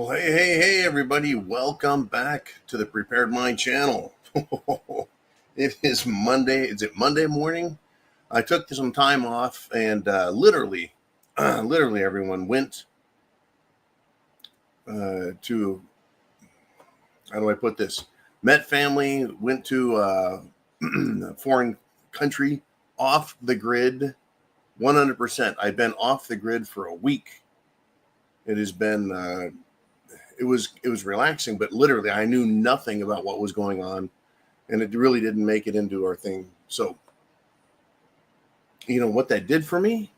Well, hey, everybody. Welcome back to the Prepared Mind channel. It is Monday. Is it Monday morning? I took some time off and literally everyone went to, how do I put this? Met family, went to a foreign country, off the grid, 100%. I've been off the grid for a week. It has been... It was relaxing, but literally I knew nothing about what was going on, and it really didn't make it into our thing. So, you know what that did for me?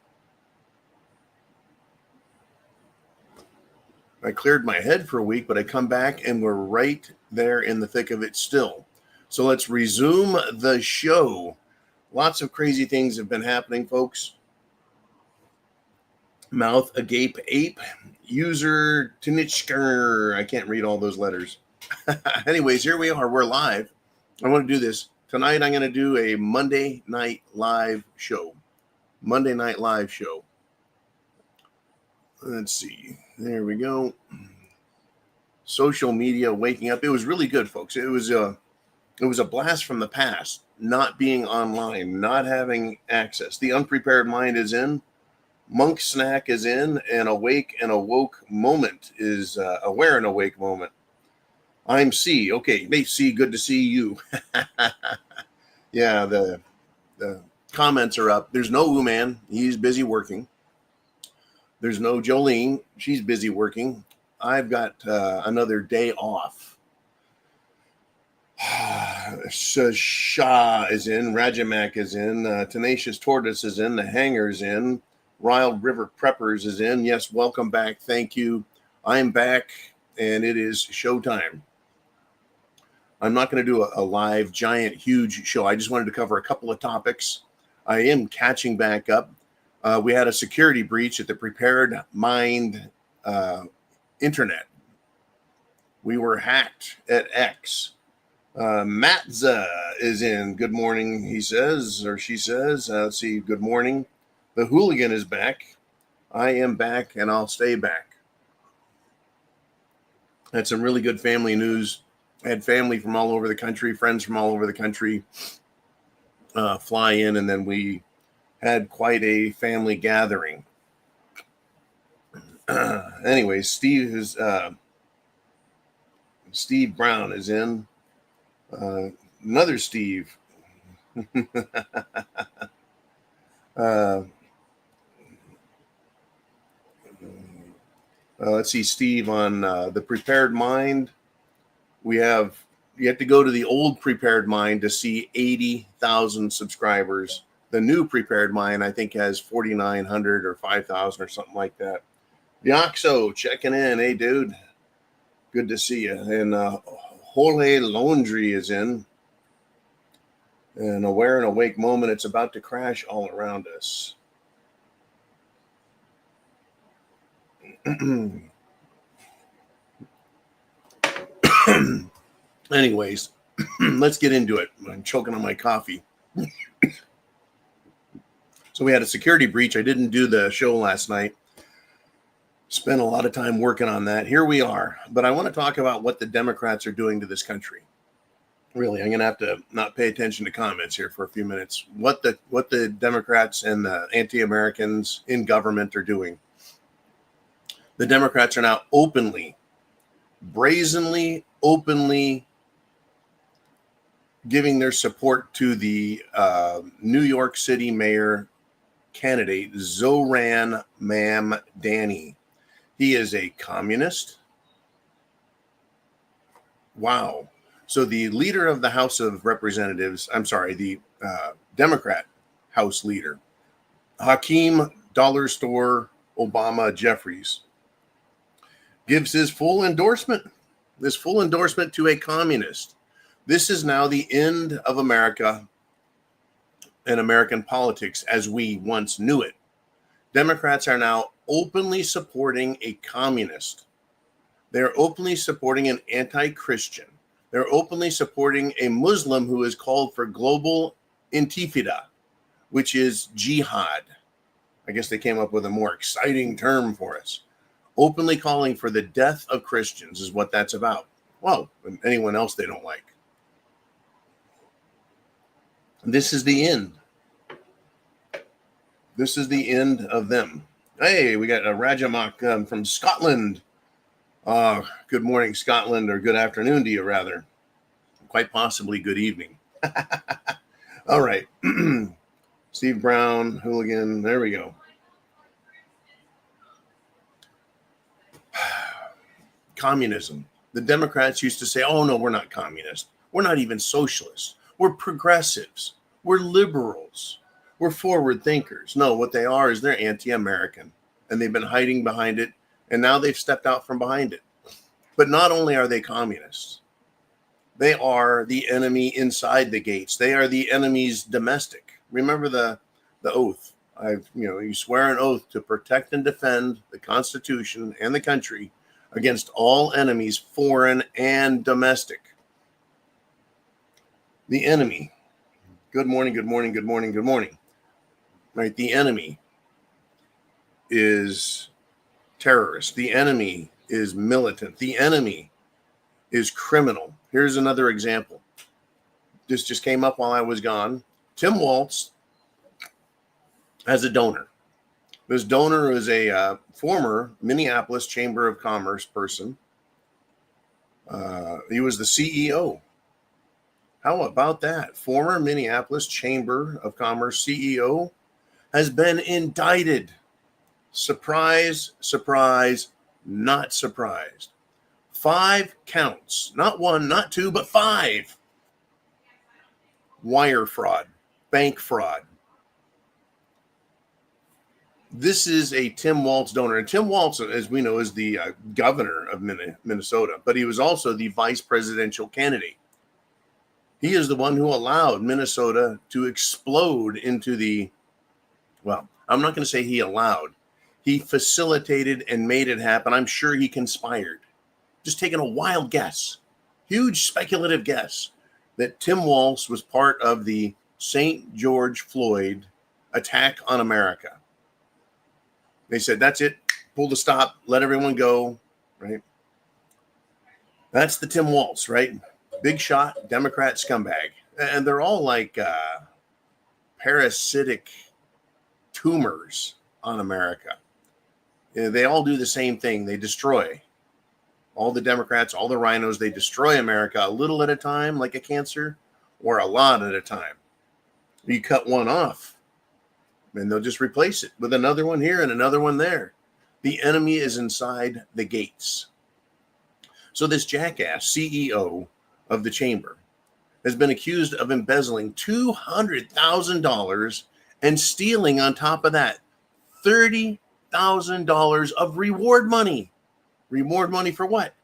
I cleared my head for a week, but I come back and we're right there in the thick of it still. So let's resume the show. Lots of crazy things have been happening, folks. Mouth agape ape. User Tinichker. I can't read all those letters. Anyways, here we are. We're live. I want to do this. Tonight I'm going to do a Monday night live show. Monday night live show. Let's see. There we go. Social media waking up. It was really good, folks. It was a blast from the past. Not being online, not having access. The unprepared mind is in. Monk snack is in, and awake and awoke moment is aware and awake moment. I'm C. Okay, hey C, good to see you. Yeah, the comments are up. There's no Uman, he's busy working. There's no Jolene, she's busy working. I've got another day off. Shah is in, Rajamak is in, Tenacious Tortoise is in, the Hanger's in. Wild River Preppers is in. Yes, welcome back. Thank you. I'm back, and it is showtime. I'm not going to do a live, giant, huge show. I just wanted to cover a couple of topics. I am catching back up. We had a security breach at the Prepared Mind internet. We were hacked at X. Matza is in. Good morning, he says, or she says. Let's see. Good morning. The hooligan is back. I am back, and I'll stay back. Had some really good family news. I had family from all over the country, friends from all over the country fly in, and then we had quite a family gathering. Anyways, Steve Brown is in. Another Steve. Let's see, Steve, on the Prepared Mind. You have to go to the old Prepared Mind to see 80,000 subscribers. The new Prepared Mind, I think, has 4,900 or 5,000 or something like that. Yoxo checking in. Hey, dude. Good to see you. And Jorge Laundry is in. An aware and awake moment. It's about to crash all around us. Anyways, let's get into it. I'm choking on my coffee. So we had a security breach. I didn't do the show last night. Spent a lot of time working on that. Here we are. But I want to talk about what the Democrats are doing to this country. Really, I'm going to have to not pay attention to comments here for a few minutes. What the Democrats and the anti-Americans in government are doing. The Democrats are now brazenly, openly giving their support to the New York City mayor candidate, Zohran Mamdani. He is a communist. Wow. So the leader of the House of Representatives, the Democrat House leader, Hakeem Dollar Store Obama Jeffries, gives his full endorsement to a communist. This is now the end of America and American politics as we once knew it. Democrats are now openly supporting a communist. They're openly supporting an anti-Christian. They're openly supporting a Muslim who has called for global intifada, which is jihad. I guess they came up with a more exciting term for us. Openly calling for the death of Christians is what that's about. Well, and anyone else they don't like. This is the end. This is the end of them. Hey, we got a Rajamak from Scotland. Good morning, Scotland, or good afternoon to you, rather. Quite possibly good evening. All right. Steve Brown, hooligan. There we go. Communism. The Democrats used to say, oh, no, we're not communist. We're not even socialists. We're progressives. We're liberals. We're forward thinkers. No, what they are is they're anti-American, and they've been hiding behind it, and now they've stepped out from behind it. But not only are they communists, they are the enemy inside the gates. They are the enemy's domestic. Remember the oath. You swear an oath to protect and defend the Constitution and the country against all enemies, foreign and domestic. The enemy. Good morning, good morning, good morning, good morning. Right? The enemy is terrorist. The enemy is militant. The enemy is criminal. Here's another example. This just came up while I was gone. Tim Walz has a donor. This donor is a former Minneapolis Chamber of Commerce person. He was the CEO. How about that? Former Minneapolis Chamber of Commerce CEO has been indicted. Surprise, surprise, not surprised. 5 counts, not 1, not 2, but 5. Wire fraud, bank fraud. This is a Tim Walz donor. And Tim Walz, as we know, is the governor of Minnesota, but he was also the vice presidential candidate. He is the one who allowed Minnesota to explode into I'm not going to say he allowed. He facilitated and made it happen. I'm sure he conspired. Just taking a wild guess, huge speculative guess, that Tim Walz was part of the St. George Floyd attack on America. They said, that's it, pull the stop, let everyone go, right? That's the Tim Walz, right? Big shot, Democrat scumbag. And they're all like parasitic tumors on America. They all do the same thing. They destroy. All the Democrats, all the rhinos, they destroy America a little at a time, like a cancer, or a lot at a time. You cut one off, and they'll just replace it with another one here and another one there. The enemy is inside the gates. So this jackass CEO of the chamber has been accused of embezzling $200,000 and stealing on top of that $30,000 of reward money. Reward money for what?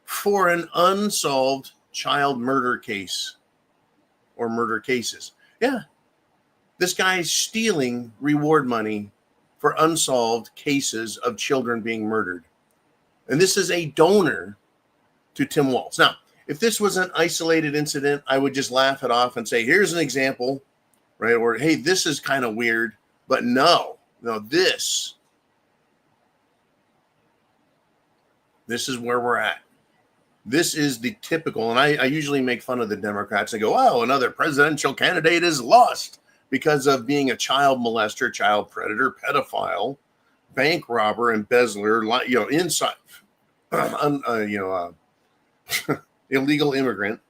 For an unsolved child murder case or murder cases. Yeah. This guy's stealing reward money for unsolved cases of children being murdered. And this is a donor to Tim Walz. Now, if this was an isolated incident, I would just laugh it off and say, here's an example, right? Or, hey, this is kind of weird. But no, this is where we're at. This is the typical, and I usually make fun of the Democrats. I go, oh, another presidential candidate is lost because of being a child molester, child predator, pedophile, bank robber, embezzler, inside, illegal immigrant.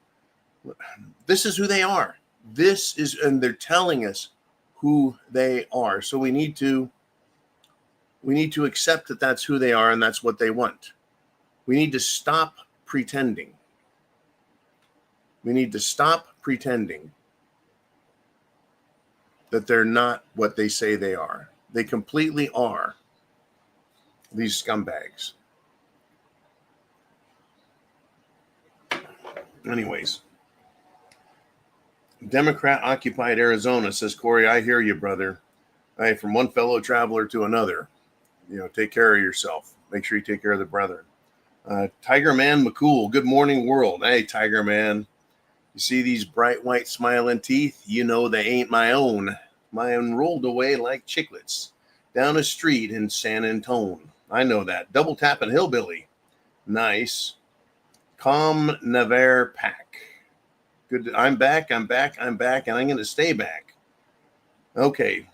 This is who they are. And they're telling us who they are. So we need to accept that that's who they are and that's what they want. We need to stop pretending. We need to stop pretending that they're not what they say they are. They completely are these scumbags. Anyways, Democrat-occupied Arizona, says Corey, I hear you, brother. Hey, from one fellow traveler to another, take care of yourself. Make sure you take care of the brethren. Tiger Man McCool, good morning, world. Hey, Tiger Man. You see these bright white smiling teeth? You know they ain't my own. Mine rolled away like chiclets down a street in San Antone. I know that. Double tapping hillbilly. Nice. Calm Navarre Pack. Good. I'm back, and I'm going to stay back. Okay.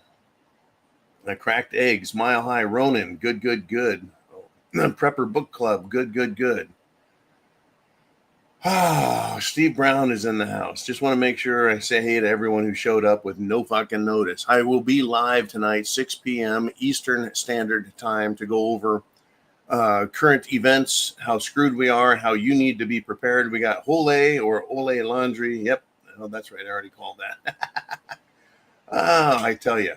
I cracked eggs. Mile High Ronin. Good. Prepper Book Club. Good. Steve Brown is in the house. Just want to make sure I say hey to everyone who showed up with no fucking notice. I will be live tonight, 6 p.m. Eastern Standard Time, to go over current events, how screwed we are, how you need to be prepared. We got Ole Laundry. Yep. Oh, that's right. I already called that. I tell you.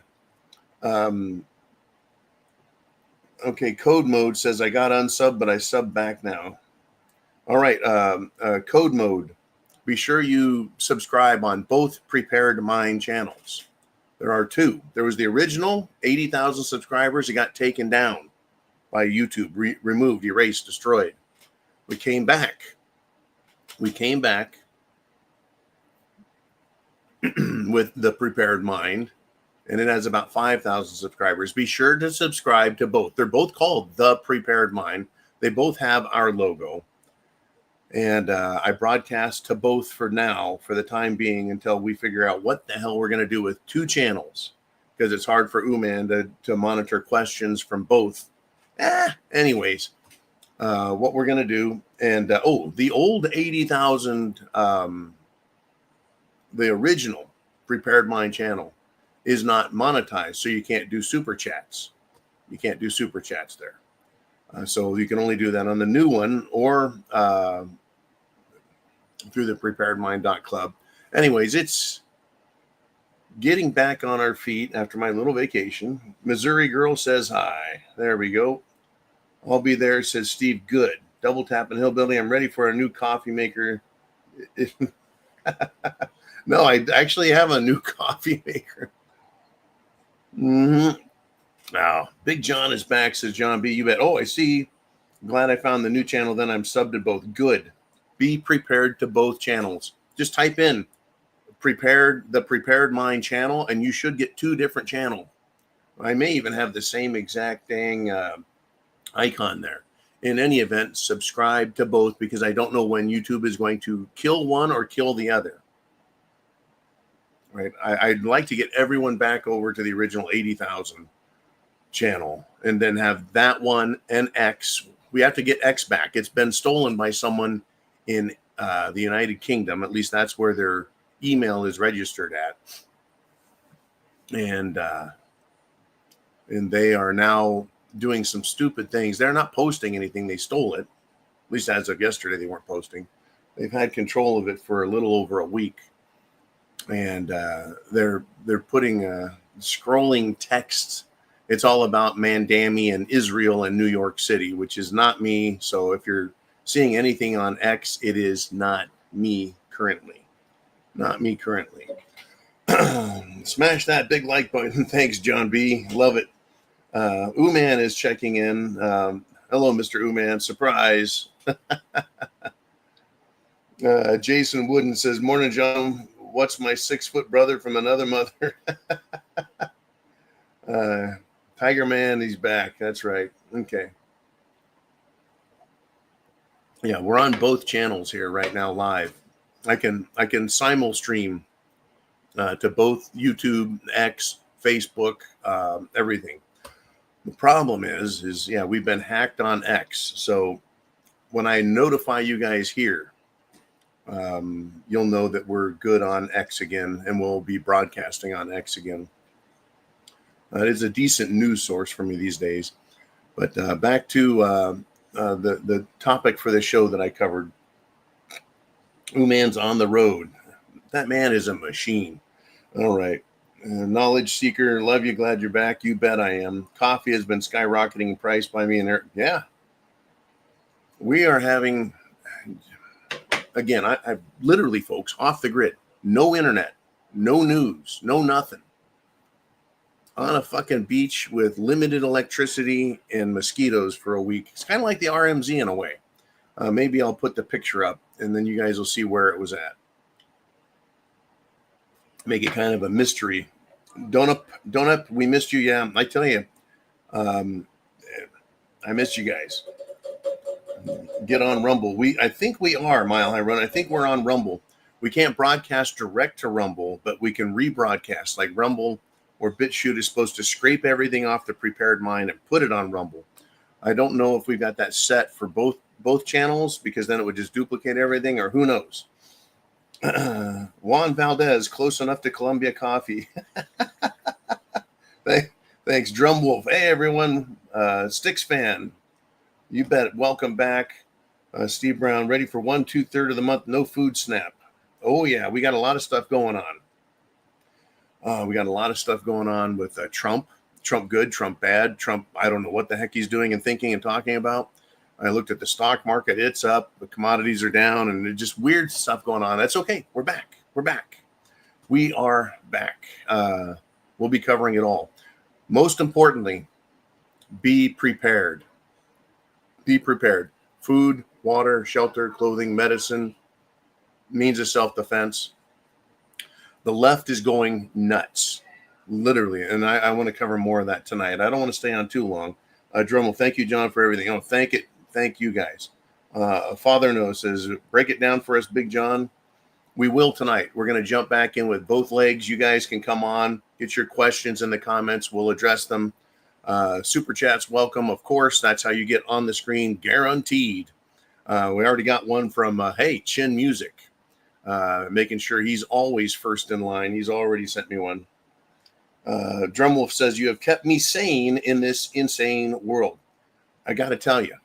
Okay, Code Mode says I got unsubbed, but I subbed back now. All right, Code Mode. Be sure you subscribe on both Prepared Mind channels. There are two. There was the original 80,000 subscribers. It got taken down by YouTube, removed, erased, destroyed. We came back with the Prepared Mind, and it has about 5,000 subscribers. Be sure to subscribe to both. They're both called The Prepared Mind. They both have our logo. And I broadcast to both for now, for the time being, until we figure out what the hell we're going to do with two channels, because it's hard for Uman to monitor questions from both. Anyways, what we're going to do, and the old 80,000, the original Prepared Mind channel is not monetized, so you can't do super chats. You can't do super chats there. So you can only do that on the new one, or through the preparedmind.club. Anyways, it's getting back on our feet after my little vacation. Missouri Girl says hi. There we go. I'll be there, says Steve. Good. Double tapping hillbilly. I'm ready for a new coffee maker. No, I actually have a new coffee maker. Now, Big John is back, says John B. You bet. Oh, I see. Glad I found the new channel. Then I'm subbed to both. Good. Be prepared to both channels. Just type in the Prepared Mind channel, and you should get two different channels. I may even have the same exact dang icon there. In any event, subscribe to both, because I don't know when YouTube is going to kill one or kill the other. Right? I'd like to get everyone back over to the original 80,000 channel, and then have that one and X. We have to get X back. It's been stolen by someone in the United Kingdom. At least that's where their email is registered at. And they are now doing some stupid things. They're not posting anything. They stole it. At least as of yesterday, they weren't posting. They've had control of it for a little over a week. And they're putting scrolling texts. It's all about Mandami and Israel and New York City, which is not me. So if you're seeing anything on X, it is not me currently. Not me currently. Smash that big like button. Thanks, John B. Love it. Uman is checking in. Hello, Mr. Uman. Surprise. Jason Wooden says, morning, John. What's my 6-foot brother from another mother? Tiger Man, he's back. That's right. Okay. Yeah, we're on both channels here right now live. I can simul stream to both YouTube, X, Facebook, everything. The problem is we've been hacked on X. So when I notify you guys here, you'll know that we're good on X again, and we'll be broadcasting on X again. It is a decent news source for me these days. But back to the topic for the show that I covered. Uman's on the road. That man is a machine. All right. Knowledge seeker, love you, glad you're back. You bet I am. Coffee has been skyrocketing in price by me and Eric. Yeah. We are having, again, I literally, folks, off the grid. No internet, no news, no nothing. On a fucking beach with limited electricity and mosquitoes for a week. It's kind of like the RMZ in a way. Maybe I'll put the picture up, and then you guys will see where it was at. Make it kind of a mystery. Donut, we missed you. Yeah, I tell you, I miss you guys. Get on Rumble. I think we are, Mile High Run. I think we're on Rumble. We can't broadcast direct to Rumble, but we can rebroadcast like Rumble or BitChute is supposed to scrape everything off the Prepared Mind and put it on Rumble. I don't know if we've got that set for both channels, because then it would just duplicate everything, or who knows. Juan Valdez, close enough to Columbia Coffee. Thanks, Drumwolf. Hey, everyone. Sticks fan. You bet. Welcome back. Steve Brown, ready for 1 2/3 of the month. No food snap. Oh, yeah. We got a lot of stuff going on. We got a lot of stuff going on with Trump. Trump good, Trump bad. Trump, I don't know what the heck he's doing and thinking and talking about. I looked at the stock market. It's up. The commodities are down, and there's just weird stuff going on. That's okay. We're back. We are back. We'll be covering it all. Most importantly, be prepared. Be prepared. Food, water, shelter, clothing, medicine, means of self-defense. The left is going nuts, literally, and I want to cover more of that tonight. I don't want to stay on too long. Drummel, thank you, John, for everything. Oh, thank you guys. Father Noah says, break it down for us, Big John. We will tonight. We're going to jump back in with both legs. You guys can come on, get your questions in the comments. We'll address them. Super chats, welcome. Of course, that's how you get on the screen, guaranteed. We already got one from, hey, Chin Music, making sure he's always first in line. He's already sent me one. Drumwolf says, you have kept me sane in this insane world. I got to tell you,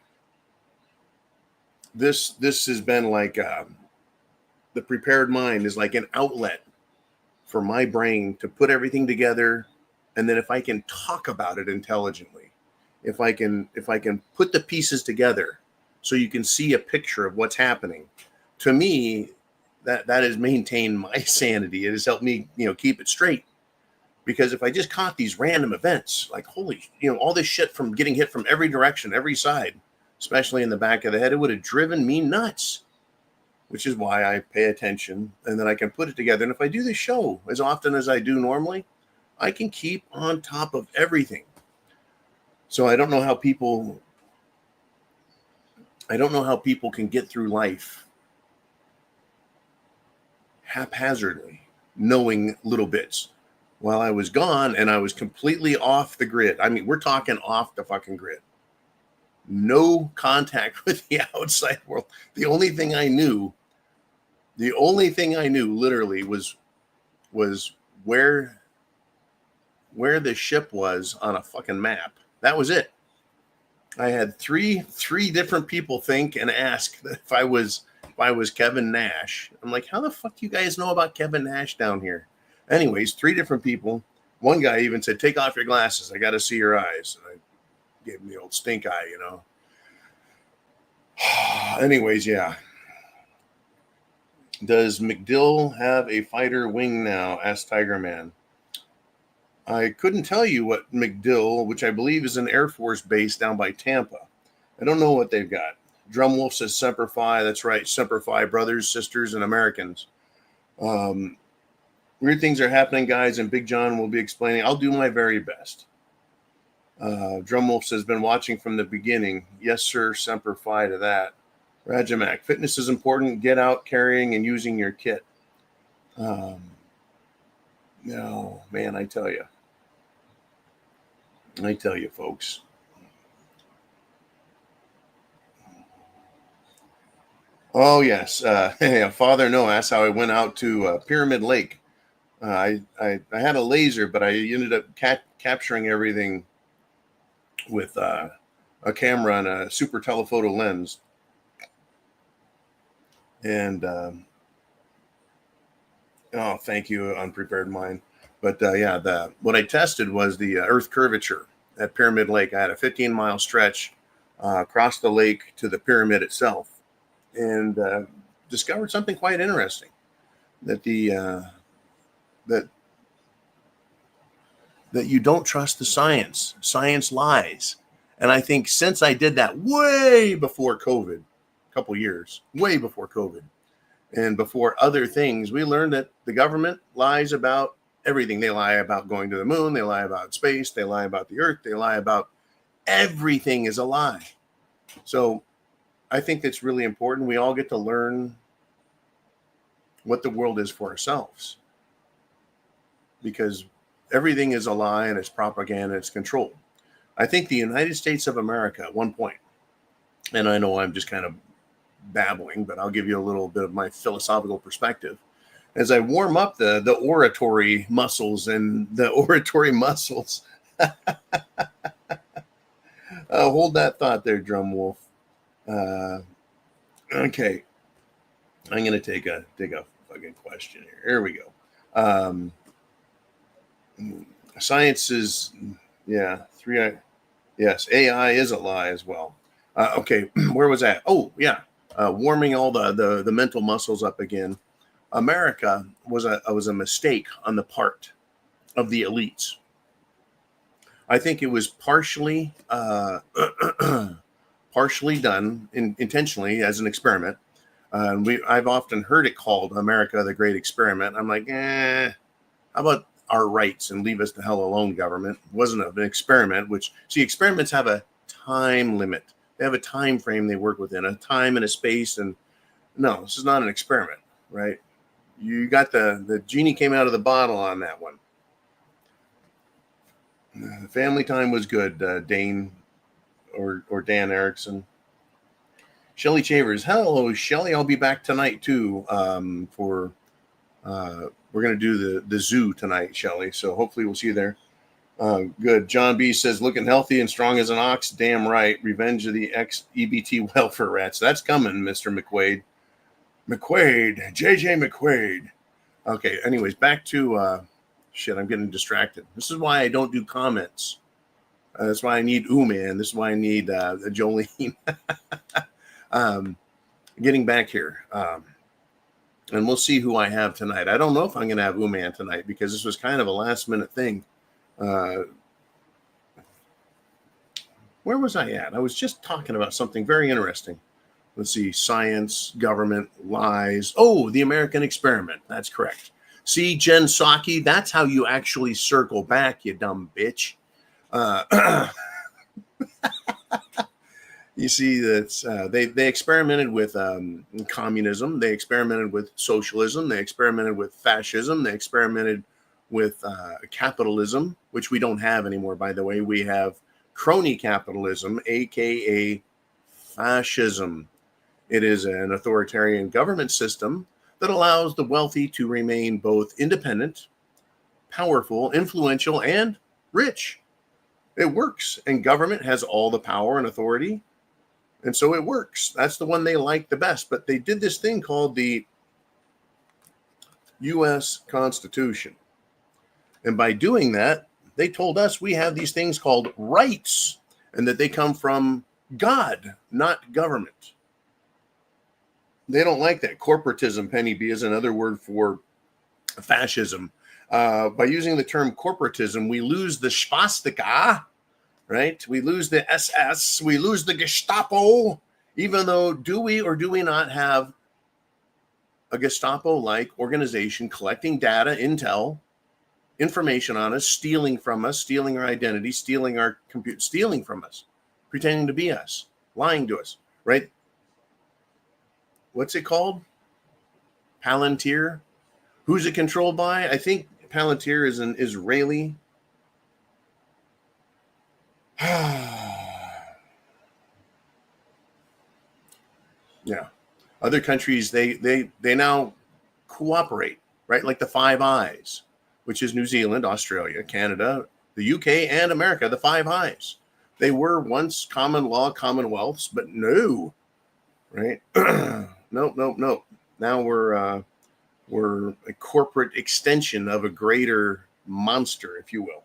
this has been like, the Prepared Mind is like an outlet for my brain to put everything together. And then if I can talk about it intelligently, if I can put the pieces together so you can see a picture of what's happening, to me, that has maintained my sanity. It has helped me, keep it straight. Because if I just caught these random events, like all this shit from getting hit from every direction, every side, especially in the back of the head, it would have driven me nuts. Which is why I pay attention, and then I can put it together. And if I do the show as often as I do normally, I can keep on top of everything. So I don't know how people can get through life haphazardly, knowing little bits. While I was gone and I was completely off the grid. I mean, we're talking off the fucking grid. No contact with the outside world. The only thing I knew literally was where the ship was on a fucking map. That was it. I had three different people think and ask if I was Kevin Nash. I'm like, how the fuck do you guys know about Kevin Nash down here? Anyways, 3 different people. One guy even said, take off your glasses. I got to see your eyes. And I gave him the old stink eye, Anyways, yeah. Does McDill have a fighter wing now? Asked Tiger Man. I couldn't tell you what McDill, which I believe is an Air Force base down by Tampa. I don't know what they've got. Drumwolf says Semper Fi. That's right. Semper Fi, brothers, sisters, and Americans. Weird things are happening, guys, and Big John will be explaining. I'll do my very best. Drumwolf says, been watching from the beginning. Yes, sir. Semper Fi to that. Rajamak, fitness is important. Get out carrying and using your kit. No, man, I tell you, folks. Oh, yes. Father Noah asked how I went out to Pyramid Lake. I had a laser, but I ended up capturing everything with a camera and a super telephoto lens. And thank you, Unprepared Mind. But what I tested was the Earth curvature at Pyramid Lake. I had a 15-mile stretch across the lake to the pyramid itself, and discovered something quite interesting. That that you don't trust the science. Science lies. And I think since I did that way before COVID, a couple years, way before COVID, and before other things, we learned that the government lies about everything. They lie about going to the moon. They lie about space. They lie about the earth. They lie about Everything is a lie. So I think that's really important. We all get to learn what the world is for ourselves, because everything is a lie and it's propaganda, it's control. I think the United States of America at one point, and I know I'm just kind of babbling, but I'll give you a little bit of my philosophical perspective as I warm up the oratory muscles and the oratory muscles. Hold that thought there, Drum Wolf. Okay, I'm gonna take a fucking question here. Here we go. Science is, yeah, yes, AI is a lie as well. Okay, where was that? Oh, yeah, warming all the mental muscles up again. America was a mistake on the part of the elites. I think it was partially done intentionally as an experiment. I've often heard it called America the Great Experiment. I'm like, how about our rights and leave us the hell alone, government? It wasn't an experiment, which, see, experiments have a time limit. They have a time frame they work within, a time and a space. And no, this is not an experiment, right? You got the genie came out of the bottle on that one. Family time was good, Dane or Dan Erickson. Shelly Chavers, hello, Shelly. I'll be back tonight too. For we're gonna do the zoo tonight, Shelly. So hopefully we'll see you there. Good. John B says, looking healthy and strong as an ox. Damn right. Revenge of the ex-EBT welfare rats. That's coming, Mr. McQuaid. JJ McQuaid. Okay. Anyways, back to shit. I'm getting distracted. This is why I don't do comments. That's why I need man. This is why I need Jolene. Getting back here. And we'll see who I have tonight. I don't know if I'm going to have man tonight because this was kind of a last minute thing. Where was I at? I was just talking about something very interesting. Let's see. Science, government, lies. Oh, the American experiment. That's correct. See, Jen Psaki, that's how you actually circle back, you dumb bitch. You see that they experimented with communism. They experimented with socialism. They experimented with fascism. They experimented with capitalism, which we don't have anymore, by the way. We have crony capitalism, aka fascism. It is an authoritarian government system that allows the wealthy to remain both independent, powerful, influential, and rich. It works, and government has all the power and authority, and so it works. That's the one they like the best. But they did this thing called the U.S. Constitution. And by doing that, they told us we have these things called rights and that they come from God, not government. They don't like that. Corporatism, Penny B, is another word for fascism. By using the term corporatism, we lose the swastika, right? We lose the SS. We lose the Gestapo, even though do we or do we not have a Gestapo-like organization collecting data, intel, information on us, stealing from us, stealing our identity, stealing our computer, stealing from us, pretending to be us, lying to us, right? What's it called? Palantir. Who's it controlled by? I think Palantir is an Israeli. Yeah. Other countries, they now cooperate, right? Like the Five Eyes, which is New Zealand, Australia, Canada, the UK, and America, the Five Eyes. They were once common law commonwealths, but no, right? Nope. Now we're a corporate extension of a greater monster, if you will.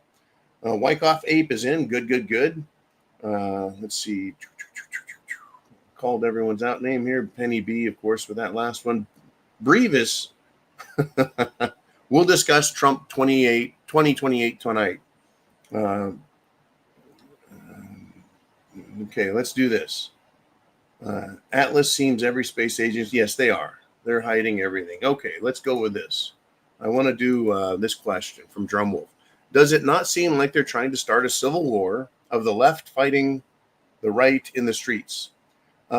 Wyckoff Ape is in. Good. Let's see. Called everyone's out name here. Penny B, of course, with that last one. Brevis. We'll discuss Trump 2028 tonight. Okay, let's do this. Atlas seems every space agency. Yes, they are. They're hiding everything. Okay, let's go with this. I want to do this question from Drumwolf. Does it not seem like they're trying to start a civil war of the left fighting the right in the streets.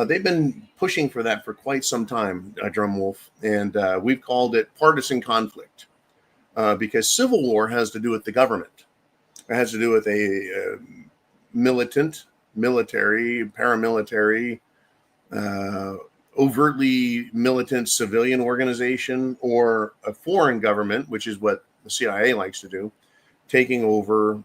They've been pushing for that for quite some time, Drumwolf, and we've called it partisan conflict because civil war has to do with the government. It has to do with a militant, military, paramilitary, overtly militant civilian organization, or a foreign government, which is what the CIA likes to do, taking over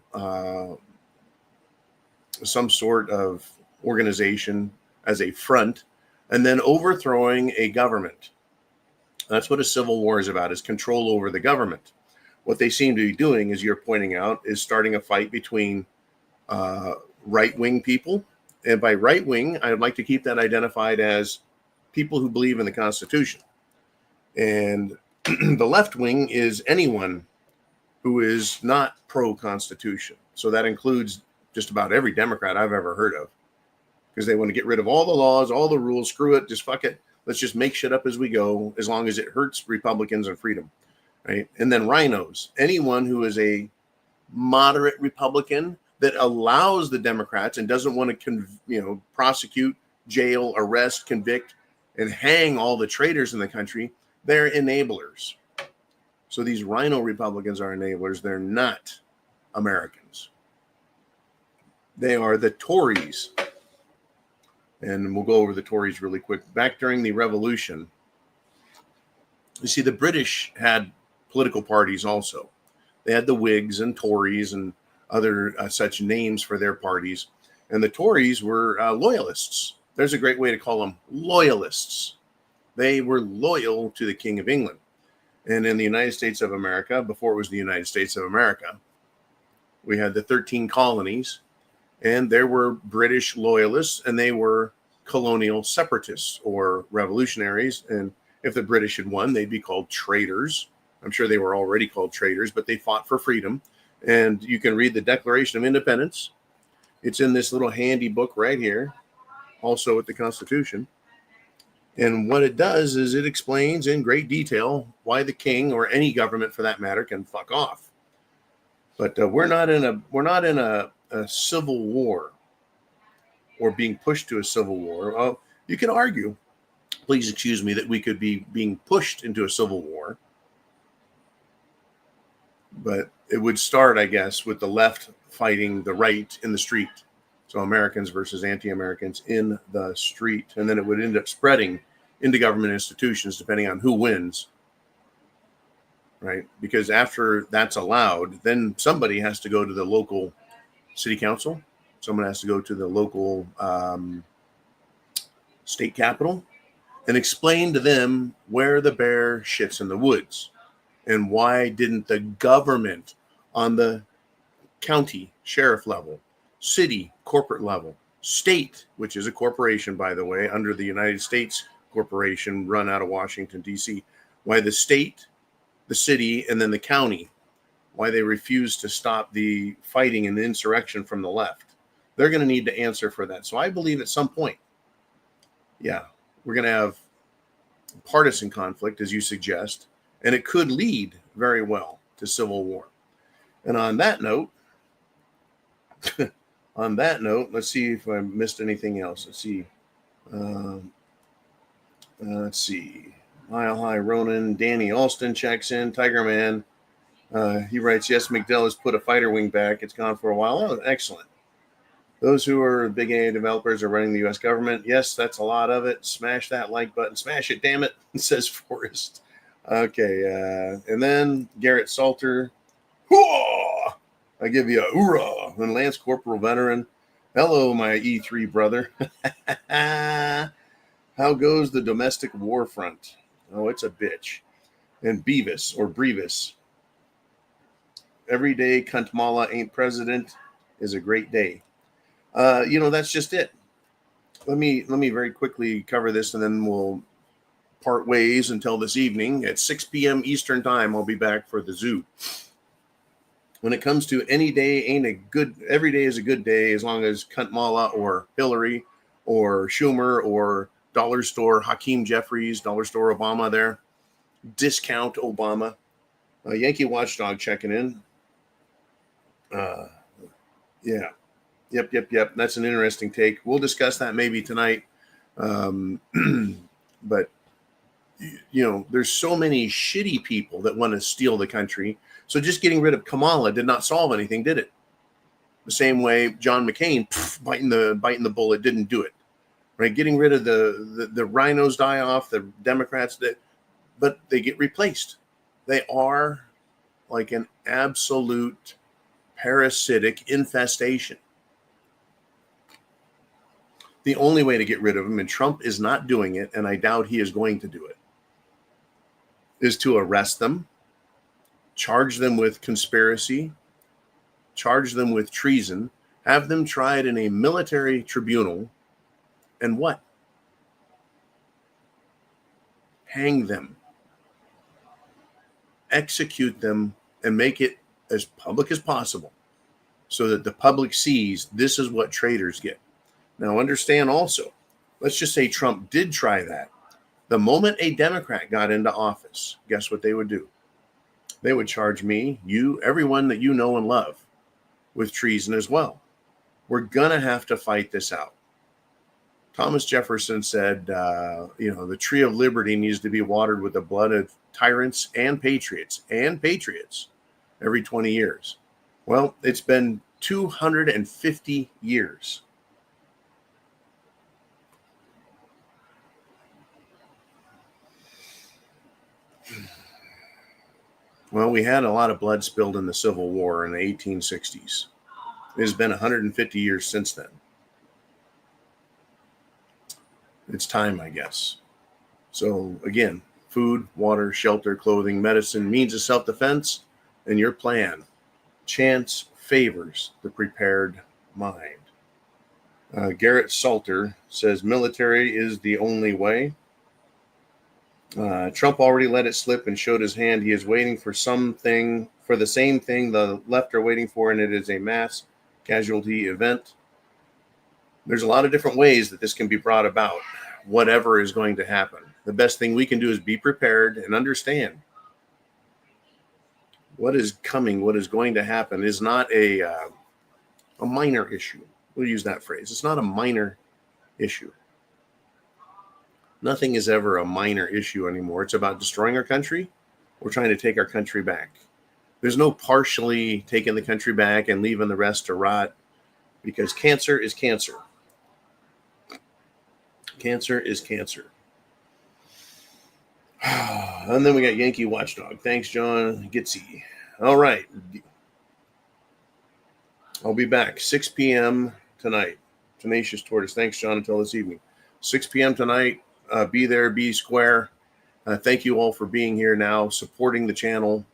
some sort of organization as a front and then overthrowing a government. That's what a civil war is about, is control over the government. What they seem to be doing, as you're pointing out, is starting a fight between right-wing people. And by right-wing, I would like to keep that identified as people who believe in the Constitution. And the left wing is anyone who is not pro-Constitution. So that includes just about every Democrat I've ever heard of, because they want to get rid of all the laws, all the rules. Screw it, just fuck it. Let's just make shit up as we go, as long as it hurts Republicans and freedom, right? And then rhinos, anyone who is a moderate Republican that allows the Democrats and doesn't want to, prosecute, jail, arrest, convict, and hang all the traitors in the country, they're enablers. So these rhino Republicans are enablers. They're not Americans. They are the Tories. And we'll go over the Tories really quick. Back during the Revolution, you see, the British had political parties also. They had the Whigs and Tories and other such names for their parties. And the Tories were loyalists. There's a great way to call them loyalists. They were loyal to the King of England. And in the United States of America, before it was the United States of America, we had the 13 colonies. And there were British loyalists, and they were colonial separatists or revolutionaries. And if the British had won, they'd be called traitors. I'm sure they were already called traitors, but they fought for freedom. And you can read the Declaration of Independence. It's in this little handy book right here, also with the Constitution. And what it does is it explains in great detail why the king, or any government for that matter, can fuck off. But we're not in a civil war, or being pushed to a civil war. You can argue, please excuse me, that we could be being pushed into a civil war, but it would start, I guess, with the left fighting the right in the street. So Americans versus anti-Americans in the street, and then it would end up spreading into government institutions depending on who wins, right? Because after that's allowed, then somebody has to go to the local city council. Someone has to go to the local state capitol and explain to them where the bear shits in the woods, and why didn't the government on the county sheriff level, city corporate level, state, which is a corporation, by the way, under the United States corporation run out of Washington, D.C., why the state, the city, and then the county, why they refuse to stop the fighting and the insurrection from the left. They're going to need to answer for that. So I believe at some point, we're going to have partisan conflict, as you suggest, and it could lead very well to civil war. And on that note, let's see if I missed anything else. Let's see. Mile High Ronan, Danny Alston checks in. Tiger Man, he writes, yes, McDell has put a fighter wing back. It's gone for a while. Oh, excellent. Those who are big AI developers are running the U.S. government. Yes, that's a lot of it. Smash that like button. Smash it, damn it, says Forrest. Okay, and then Garrett Salter. Hooah! I give you a hoorah. And Lance Corporal Veteran. Hello, my E3 brother. How goes the domestic war front? Oh, it's a bitch. And Beavis, or Brevis. Every day Kuntmala ain't president is a great day. That's just it. Let me very quickly cover this, and then we'll part ways until this evening at 6 p.m. Eastern time. I'll be back for the zoo. When it comes to any day every day is a good day, as long as Kuntmala or Hillary or Schumer or Dollar Store Hakeem Jeffries, Dollar Store Obama there, discount Obama. Yankee Watchdog checking in. Yeah. Yep. That's an interesting take. We'll discuss that maybe tonight. But, there's so many shitty people that want to steal the country. So just getting rid of Kamala did not solve anything, did it? The same way John McCain biting the bullet didn't do it. Right? Getting rid of the rhinos die off, the Democrats, but they get replaced. They are like an absolute parasitic infestation. The only way to get rid of them, and Trump is not doing it, and I doubt he is going to do it, is to arrest them, charge them with conspiracy, charge them with treason, have them tried in a military tribunal, and what? Hang them. Execute them and make it as public as possible so that the public sees this is what traitors get. Now, understand also, let's just say Trump did try that. The moment a Democrat got into office, guess what they would do? They would charge me, you, everyone that you know and love with treason as well. We're going to have to fight this out. Thomas Jefferson said, the tree of liberty needs to be watered with the blood of tyrants and patriots every 20 years. Well, it's been 250 years. Well, we had a lot of blood spilled in the Civil War in the 1860s. It has been 150 years since then. It's time, I guess. So again, food, water, shelter, clothing, medicine, means of self-defense, and your plan. Chance favors the prepared mind. Garrett Salter says military is the only way. Trump already let it slip and showed his hand. He is waiting for the same thing the left are waiting for, and it is a mass casualty event. There's a lot of different ways that this can be brought about, whatever is going to happen. The best thing we can do is be prepared and understand what is coming, what is going to happen is not a minor issue. We'll use that phrase. It's not a minor issue. Nothing is ever a minor issue anymore. It's about destroying our country. We're trying to take our country back. There's no partially taking the country back and leaving the rest to rot, because cancer is cancer. Cancer is cancer. And then we got Yankee Watchdog. Thanks, John Gitsy. All right. I'll be back 6 p.m. tonight. Tenacious Tortoise. Thanks, John. Until this evening. 6 p.m. tonight. Be there, be square. Thank you all for being here now, supporting the channel.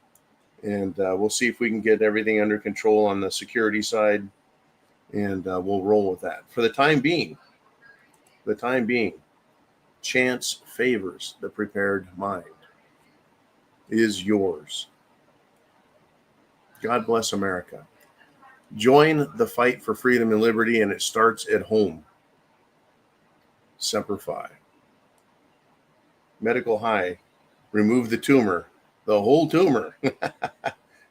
And we'll see if we can get everything under control on the security side. And we'll roll with that. For the time being, chance favors the prepared mind. Is yours. God bless America. Join the fight for freedom and liberty, and it starts at home. Semper Fi. Medical High. Remove the tumor. The whole tumor.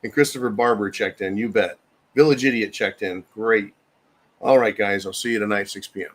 And Christopher Barber checked in. You bet. Village Idiot checked in. Great. All right, guys. I'll see you tonight, 6 p.m.